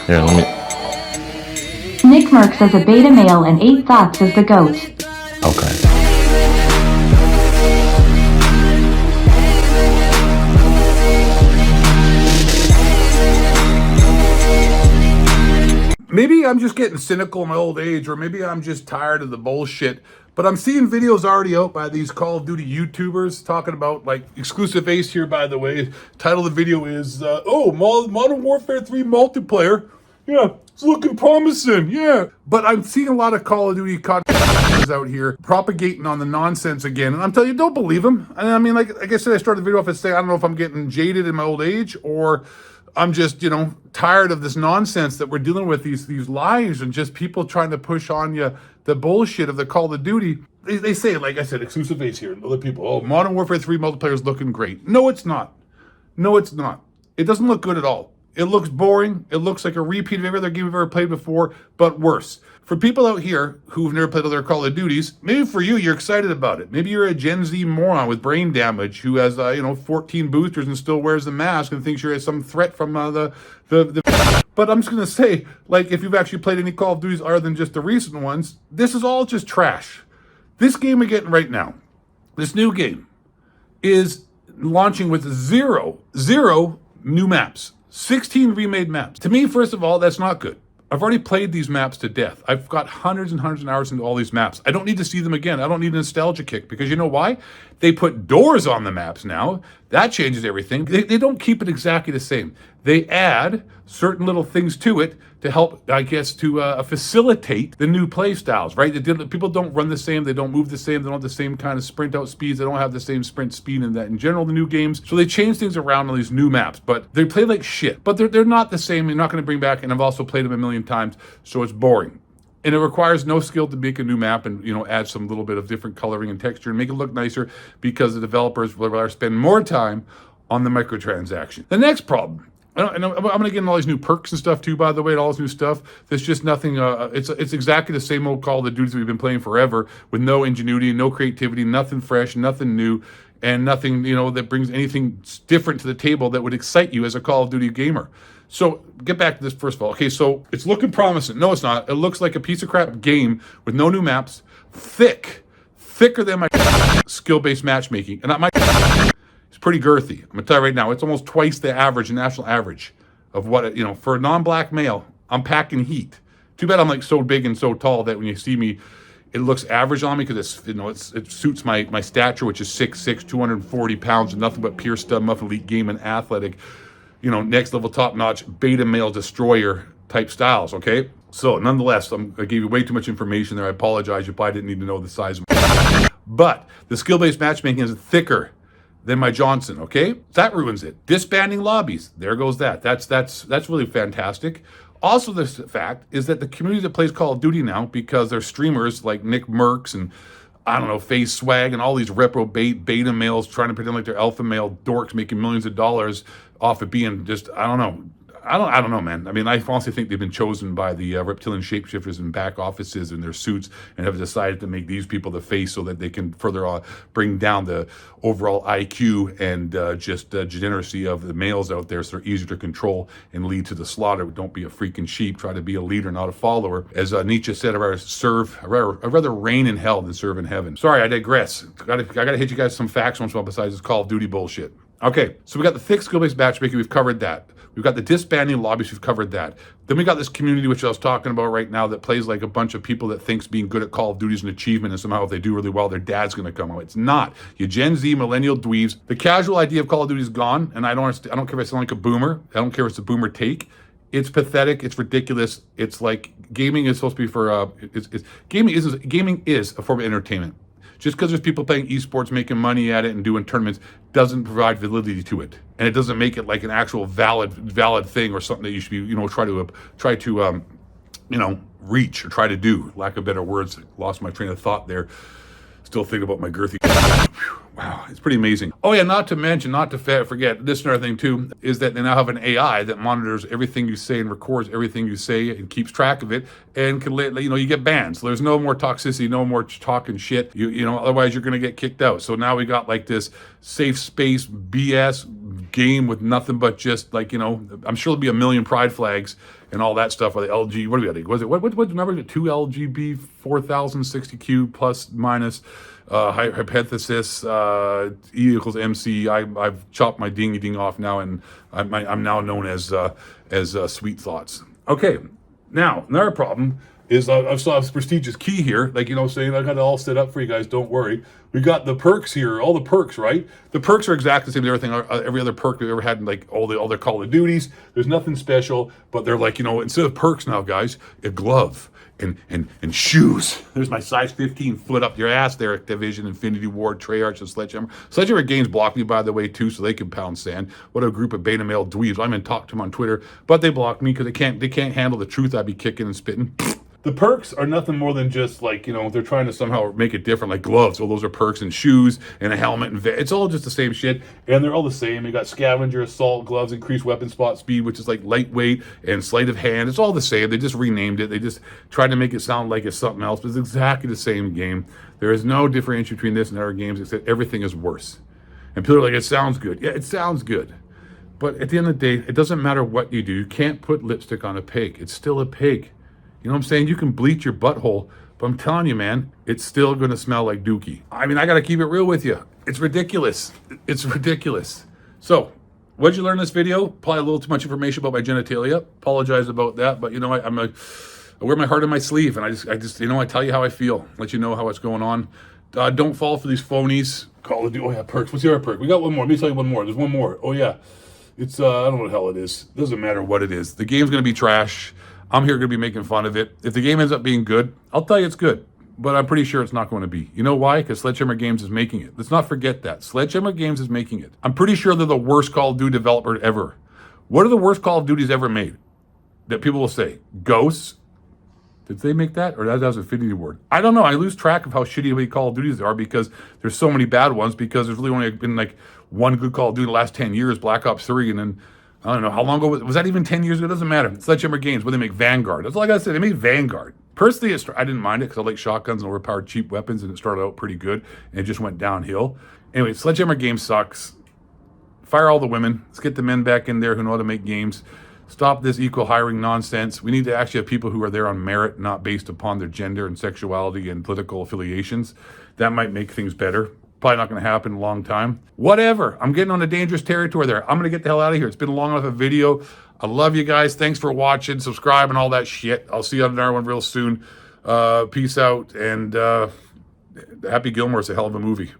Here, let me. Nick Merckx as a beta male and 8 Thoughts as the GOAT. Okay. Maybe I'm just getting cynical in my old age, or maybe I'm just tired of the bullshit. But I'm seeing videos already out by these Call of Duty YouTubers talking about, like, Xclusive Ace here, by the way. Title of the video is, Modern Warfare 3 multiplayer. Yeah, it's looking promising, yeah. But I'm seeing a lot of Call of Duty content out here propagating on the nonsense again. And I'm telling you, don't believe them. And I mean, like I said, I started the video off and saying, I don't know if I'm getting jaded in my old age or I'm just, tired of this nonsense that we're dealing with, these lies and just people trying to push on you the bullshit of the Call of Duty. They say, like I said, Xclusive Ace here and other people, Modern Warfare 3 multiplayer is looking great. No, it's not. No, it's not. It doesn't look good at all. It looks boring. It looks like a repeat of every other game we've ever played before, but worse. For people out here who've never played other Call of Duties, maybe for you, you're excited about it. Maybe you're a Gen Z moron with brain damage who has, 14 boosters and still wears the mask and thinks you're some threat from the. But I'm just going to say, like, if you've actually played any Call of Duties other than just the recent ones, this is all just trash. This game we're getting right now, this new game, is launching with zero new maps. 16 remade maps. To me, first of all, that's not good. I've already played these maps to death. I've got hundreds and hundreds of hours into all these maps. I don't need to see them again. I don't need a nostalgia kick because you know why? They put doors on the maps now. That changes everything. They don't keep it exactly the same. They add certain little things to it to help, I guess, to facilitate the new play styles, right? People don't run the same. They don't move the same. They don't have the same kind of sprint out speeds. They don't have the same sprint speed in that in general, the new games. So they change things around on these new maps, but they play like shit. But they're not the same. You're not going to bring back, and I've also played them a million times, so it's boring. And it requires no skill to make a new map and, add some little bit of different coloring and texture and make it look nicer because the developers would rather spend more time on the microtransaction. The next problem, and I'm going to get in all these new perks and stuff too, by the way, and all this new stuff. There's just nothing, it's exactly the same old Call of Duty that we've been playing forever with no ingenuity, no creativity, nothing fresh, nothing new, and nothing, that brings anything different to the table that would excite you as a Call of Duty gamer. So get back to this first of all. Okay, so it's looking promising. No, it's not. It looks like a piece of crap game with no new maps, thicker than my skill-based matchmaking. And it's pretty girthy. I'm gonna tell you right now, it's almost twice the average, national average of what, for a non-black male, I'm packing heat. Too bad I'm like so big and so tall that when you see me, it looks average on me because it suits my stature, which is 6'6", 240 pounds, and nothing but pure stud muff, elite game and athletic, next level top-notch beta male destroyer type styles, okay? So nonetheless, I gave you way too much information there. I apologize. You probably didn't need to know the size of my but the skill-based matchmaking is thicker than my Johnson, okay? That ruins it. Disbanding lobbies. There goes that. That's really fantastic. Also, the fact is that the community that plays Call of Duty now, because they're streamers like Nick Merckx and Face Swag and all these reprobate beta males trying to pretend like they're alpha male dorks making millions of dollars off of being just, I don't know, man. I mean, I honestly think they've been chosen by the reptilian shapeshifters in back offices in their suits and have decided to make these people the face so that they can further bring down the overall IQ and degeneracy of the males out there so they're easier to control and lead to the slaughter. Don't be a freaking sheep. Try to be a leader, not a follower. As Nietzsche said, I'd rather reign in hell than serve in heaven. Sorry, I digress. I gotta hit you guys some facts once in a while besides this Call of Duty bullshit. Okay, so we got the thick skill-based matchmaking. We've covered that. We've got the disbanding lobbies. We've covered that. Then we got this community, which I was talking about right now, that plays like a bunch of people that thinks being good at Call of Duty is an achievement, and somehow if they do really well, their dad's going to come out. It's not. You Gen Z, millennial dweebs. The casual idea of Call of Duty is gone, and I don't care if I sound like a boomer. I don't care if it's a boomer take. It's pathetic. It's ridiculous. It's like gaming is supposed to be for gaming is a form of entertainment. Just because there's people playing esports, making money at it and doing tournaments doesn't provide validity to it. And it doesn't make it like an actual valid thing or something that you should be, try to reach or try to do. Lack of better words, lost my train of thought there. Still thinking about my girthy. Wow, it's pretty amazing. Oh yeah, not to forget, this another thing too, is that they now have an AI that monitors everything you say and records everything you say and keeps track of it and can let, you get banned. So there's no more toxicity, no more talking shit. Otherwise you're gonna get kicked out. So now we got like this safe space BS game with nothing but just like, you know, I'm sure there'll be a million pride flags and all that stuff. Or the LG, what do we got? Was it what number is it? 2 LGB 4060Q plus minus hypothesis E equals MC. I've chopped my dingy ding off now, and I'm now known as Sweet Thoughts. Okay, now another problem is I've saw this prestigious key here, like, you know, saying I got it all set up for you guys. Don't worry. We got the perks here, all the perks, right? The perks are exactly the same as everything, every other perk we've ever had in like all their Call of Duties. There's nothing special, but they're like, you know, instead of perks now, guys, a glove and shoes. There's my size 15 foot up your ass there, Activision, Infinity Ward, Treyarch, and Sledgehammer. Sledgehammer Games blocked me, by the way, too, so they can pound sand. What a group of beta male dweebs. I'm in talk to them on Twitter, but they blocked me because they can't handle the truth I'd be kicking and spitting. The perks are nothing more than just like, you know, they're trying to somehow make it different, like gloves. Oh, those are perks, and shoes and a helmet, and it's all just the same shit, and they're all the same. You got scavenger, assault, gloves, increased weapon spot speed, which is like lightweight, and sleight of hand. It's all the same. They just renamed it. They just tried to make it sound like it's something else, but it's exactly the same game. There is no differentiation between this and other games except everything is worse. And people are like, it sounds good. Yeah, it sounds good. But at the end of the day, it doesn't matter what you do. You can't put lipstick on a pig. It's still a pig. You know what I'm saying? You can bleach your butthole, but I'm telling you, man, it's still going to smell like dookie. I mean, I got to keep it real with you. It's ridiculous. It's ridiculous. So, what'd you learn in this video? Probably a little too much information about my genitalia. Apologize about that, but you know, I wear my heart on my sleeve, and I just, you know, I tell you how I feel, let you know how it's going on. Don't fall for these phonies. Call of Duty. Oh yeah, perks. What's the other perk? We got one more. Let me tell you one more. There's one more. Oh yeah, it's I don't know what the hell it is. Doesn't matter what it is. The game's going to be trash. I'm here going to be making fun of it. If the game ends up being good, I'll tell you it's good. But I'm pretty sure it's not going to be. You know why? Because Sledgehammer Games is making it. Let's not forget that. Sledgehammer Games is making it. I'm pretty sure they're the worst Call of Duty developer ever. What are the worst Call of Duties ever made? That people will say. Ghosts? Did they make that? Or that was Infinity Ward? I don't know. I lose track of how shitty Call of Duties are because there's so many bad ones, because there's really only been like one good Call of Duty in the last 10 years, Black Ops 3, and then I don't know, how long ago was that, even 10 years ago? It doesn't matter. Sledgehammer Games, where they make Vanguard. That's all I gotta say. They made Vanguard. Personally, I didn't mind it because I like shotguns and overpowered cheap weapons, and it started out pretty good, and it just went downhill. Anyway, Sledgehammer Games sucks. Fire all the women. Let's get the men back in there who know how to make games. Stop this equal hiring nonsense. We need to actually have people who are there on merit, not based upon their gender and sexuality and political affiliations. That might make things better. Probably not going to happen in a long time. Whatever. I'm getting on a dangerous territory there. I'm going to get the hell out of here. It's been long enough a video. I love you guys. Thanks for watching. Subscribe and all that shit. I'll see you on another one real soon. Peace out. And Happy Gilmore is a hell of a movie.